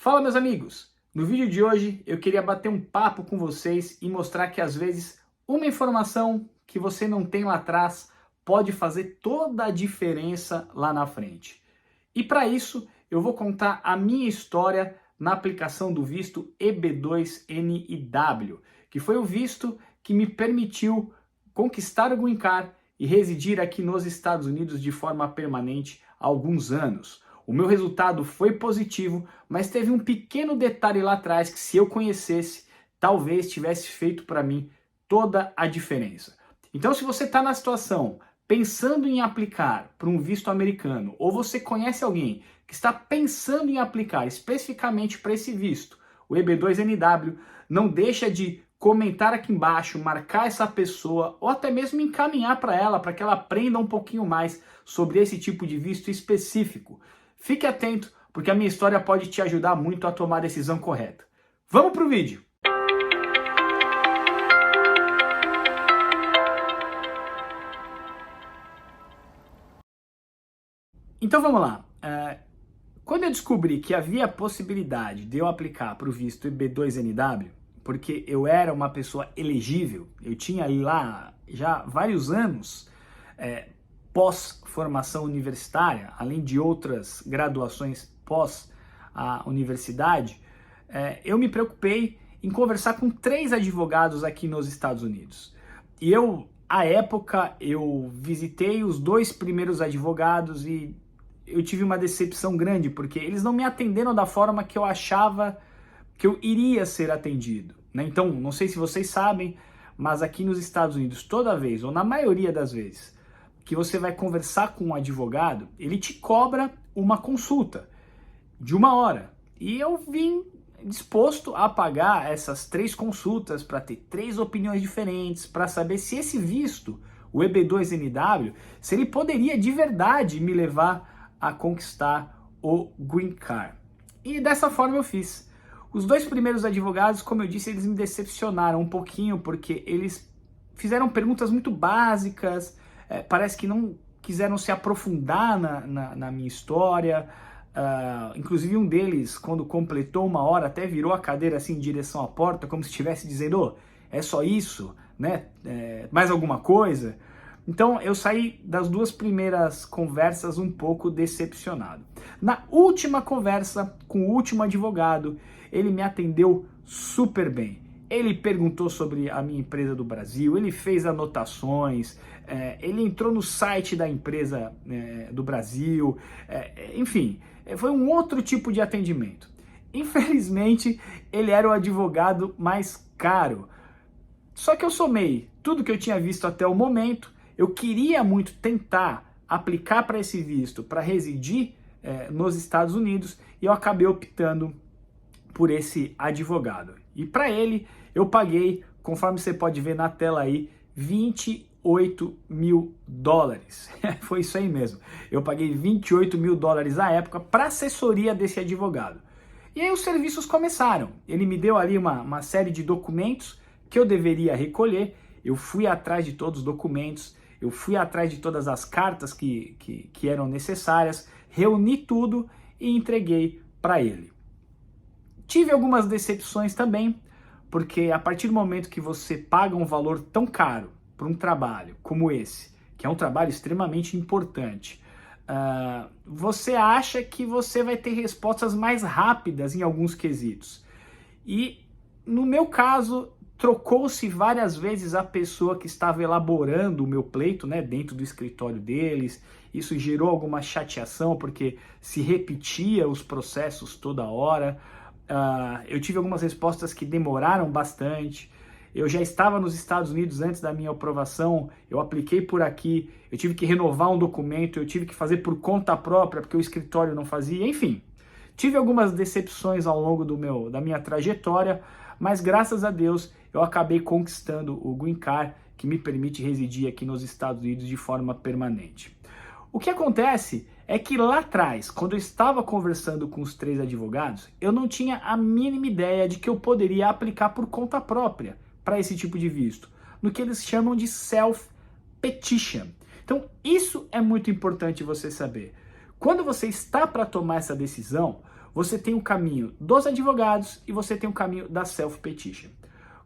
Fala, meus amigos! No vídeo de hoje eu queria bater um papo com vocês e mostrar que às vezes uma informação que você não tem lá atrás pode fazer toda a diferença lá na frente. E para isso eu vou contar a minha história na aplicação do visto EB2NIW, que foi o visto que me permitiu conquistar o Green Card e residir aqui nos Estados Unidos de forma permanente há alguns anos. O meu resultado foi positivo, mas teve um pequeno detalhe lá atrás que, se eu conhecesse, talvez tivesse feito para mim toda a diferença. Então, se você está na situação pensando em aplicar para um visto americano, ou você conhece alguém que está pensando em aplicar especificamente para esse visto, o EB2NW, não deixa de comentar aqui embaixo, marcar essa pessoa ou até mesmo encaminhar para ela, para que ela aprenda um pouquinho mais sobre esse tipo de visto específico. Fique atento, porque a minha história pode te ajudar muito a tomar a decisão correta. Vamos para o vídeo! Então vamos lá. Quando eu descobri que havia a possibilidade de eu aplicar para o visto EB2NW, porque eu era uma pessoa elegível, eu tinha lá já vários anos pós-formação universitária, além de outras graduações pós a universidade, eu me preocupei em conversar com 3 advogados aqui nos Estados Unidos. E à época, eu visitei os 2 primeiros advogados e eu tive uma decepção grande, porque eles não me atenderam da forma que eu achava que eu iria ser atendido, né? Então, não sei se vocês sabem, mas aqui nos Estados Unidos, toda vez, ou na maioria das vezes, que você vai conversar com um advogado, ele te cobra uma consulta de 1 hora. E eu vim disposto a pagar essas 3 consultas para ter 3 opiniões diferentes, para saber se esse visto, o EB2NW, se ele poderia de verdade me levar a conquistar o Green Card. E dessa forma eu fiz. Os 2 primeiros advogados, como eu disse, eles me decepcionaram um pouquinho, porque eles fizeram perguntas muito básicas, parece que não quiseram se aprofundar na minha história. Inclusive um deles, quando completou 1 hora, até virou a cadeira assim em direção à porta, como se estivesse dizendo: "Oh, é só isso, né? Mais alguma coisa?" Então eu saí das 2 primeiras conversas um pouco decepcionado. Na última conversa com o último advogado, ele me atendeu super bem. Ele perguntou sobre a minha empresa do Brasil, ele fez anotações, ele entrou no site da empresa do Brasil, enfim, foi um outro tipo de atendimento. Infelizmente, ele era o advogado mais caro. Só que eu somei tudo que eu tinha visto até o momento. Eu queria muito tentar aplicar para esse visto, para residir nos Estados Unidos, e eu acabei optando por esse advogado. E para ele eu paguei, conforme você pode ver na tela aí, $28 mil. Foi isso aí mesmo. Eu paguei $28 mil à época para assessoria desse advogado. E aí os serviços começaram. Ele me deu ali uma série de documentos que eu deveria recolher. Eu fui atrás de todos os documentos, eu fui atrás de todas as cartas que eram necessárias, reuni tudo e entreguei para ele. Tive algumas decepções também, porque a partir do momento que você paga um valor tão caro para um trabalho como esse, que é um trabalho extremamente importante, você acha que você vai ter respostas mais rápidas em alguns quesitos. E no meu caso, trocou-se várias vezes a pessoa que estava elaborando o meu pleito, né, dentro do escritório deles. Isso gerou alguma chateação, porque se repetia os processos toda hora. Eu tive algumas respostas que demoraram bastante. Eu já estava nos Estados Unidos antes da minha aprovação, eu apliquei por aqui, eu tive que renovar um documento, eu tive que fazer por conta própria, porque o escritório não fazia, enfim. Tive algumas decepções ao longo da minha trajetória, mas graças a Deus eu acabei conquistando o Green Card, que me permite residir aqui nos Estados Unidos de forma permanente. O que acontece é que lá atrás, quando eu estava conversando com os 3 advogados, eu não tinha a mínima ideia de que eu poderia aplicar por conta própria para esse tipo de visto, no que eles chamam de self-petition. Então, isso é muito importante você saber. Quando você está para tomar essa decisão, você tem o caminho dos advogados e você tem o caminho da self-petition.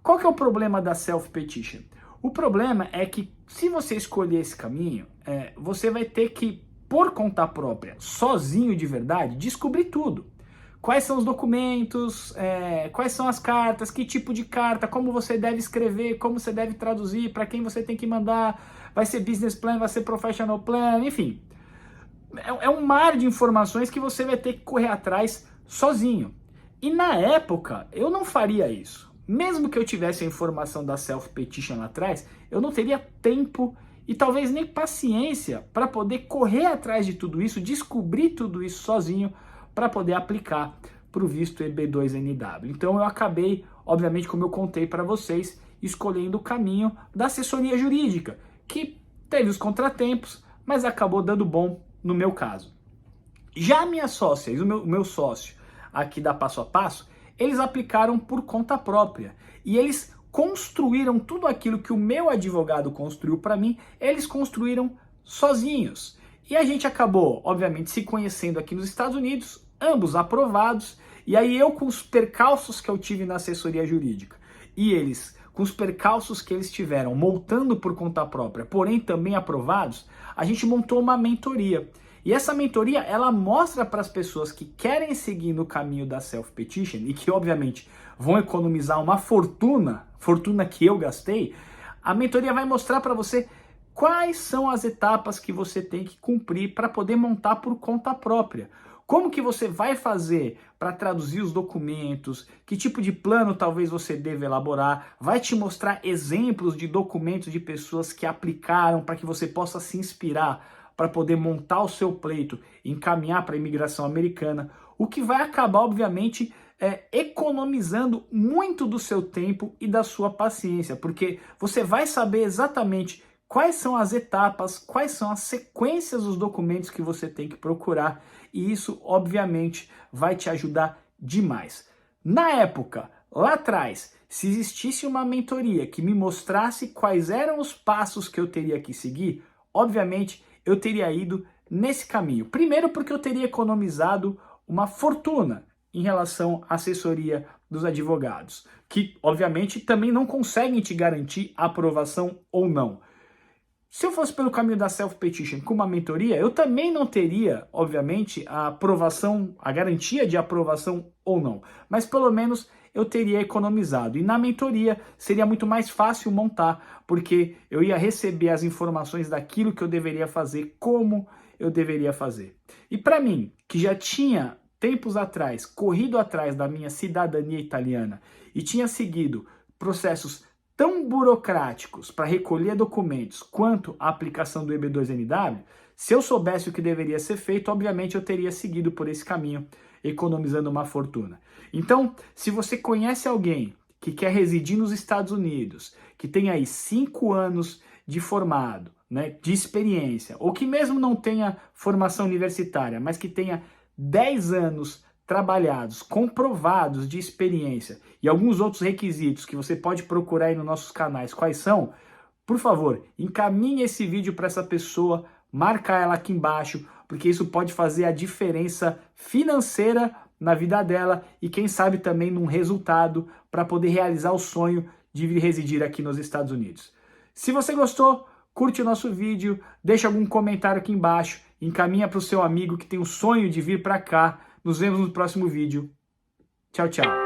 Qual que é o problema da self-petition? O problema é que se você escolher esse caminho, você vai ter que, por conta própria, sozinho de verdade, descobrir tudo. Quais são os documentos, quais são as cartas, que tipo de carta, como você deve escrever, como você deve traduzir, para quem você tem que mandar, vai ser business plan, vai ser professional plan, enfim. É um mar de informações que você vai ter que correr atrás sozinho. E na época, eu não faria isso. Mesmo que eu tivesse a informação da self-petition lá atrás, eu não teria tempo e talvez nem paciência para poder correr atrás de tudo isso, descobrir tudo isso sozinho para poder aplicar para o visto EB2NW. Então eu acabei, obviamente, como eu contei para vocês, escolhendo o caminho da assessoria jurídica, que teve os contratempos, mas acabou dando bom no meu caso. Já minhas sócias, o meu sócio aqui da Passo a Passo, eles aplicaram por conta própria e eles construíram tudo aquilo que o meu advogado construiu para mim, eles construíram sozinhos. E a gente acabou, obviamente, se conhecendo aqui nos Estados Unidos, ambos aprovados, e aí eu com os percalços que eu tive na assessoria jurídica e eles com os percalços que eles tiveram montando por conta própria, porém também aprovados, a gente montou uma mentoria. E essa mentoria, ela mostra para as pessoas que querem seguir no caminho da self-petition e que, obviamente, vão economizar uma fortuna que eu gastei, a mentoria vai mostrar para você quais são as etapas que você tem que cumprir para poder montar por conta própria. Como que você vai fazer para traduzir os documentos, que tipo de plano talvez você deva elaborar, vai te mostrar exemplos de documentos de pessoas que aplicaram para que você possa se inspirar para poder montar o seu pleito e encaminhar para a imigração americana, o que vai acabar, obviamente, economizando muito do seu tempo e da sua paciência, porque você vai saber exatamente quais são as etapas, quais são as sequências dos documentos que você tem que procurar, e isso, obviamente, vai te ajudar demais. Na época, lá atrás, se existisse uma mentoria que me mostrasse quais eram os passos que eu teria que seguir, obviamente, eu teria ido nesse caminho. Primeiro porque eu teria economizado uma fortuna em relação à assessoria dos advogados, que obviamente também não conseguem te garantir a aprovação ou não. Se eu fosse pelo caminho da self-petition com uma mentoria, eu também não teria, obviamente, a aprovação, a garantia de aprovação ou não, mas pelo menos eu teria economizado. E na mentoria seria muito mais fácil montar, porque eu ia receber as informações daquilo que eu deveria fazer, como eu deveria fazer. E para mim, que já tinha tempos atrás corrido atrás da minha cidadania italiana e tinha seguido processos tão burocráticos para recolher documentos quanto a aplicação do EB2NW, se eu soubesse o que deveria ser feito, obviamente eu teria seguido por esse caminho, economizando uma fortuna. Então, se você conhece alguém que quer residir nos Estados Unidos, que tem aí 5 anos de formado, né, de experiência, ou que mesmo não tenha formação universitária, mas que tenha 10 anos trabalhados, comprovados de experiência e alguns outros requisitos que você pode procurar aí nos nossos canais, quais são? Por favor, encaminhe esse vídeo para essa pessoa, marca ela aqui embaixo, porque isso pode fazer a diferença financeira na vida dela e quem sabe também num resultado para poder realizar o sonho de vir residir aqui nos Estados Unidos. Se você gostou, curte o nosso vídeo, deixa algum comentário aqui embaixo, encaminha para o seu amigo que tem o sonho de vir para cá. Nos vemos no próximo vídeo. Tchau, tchau.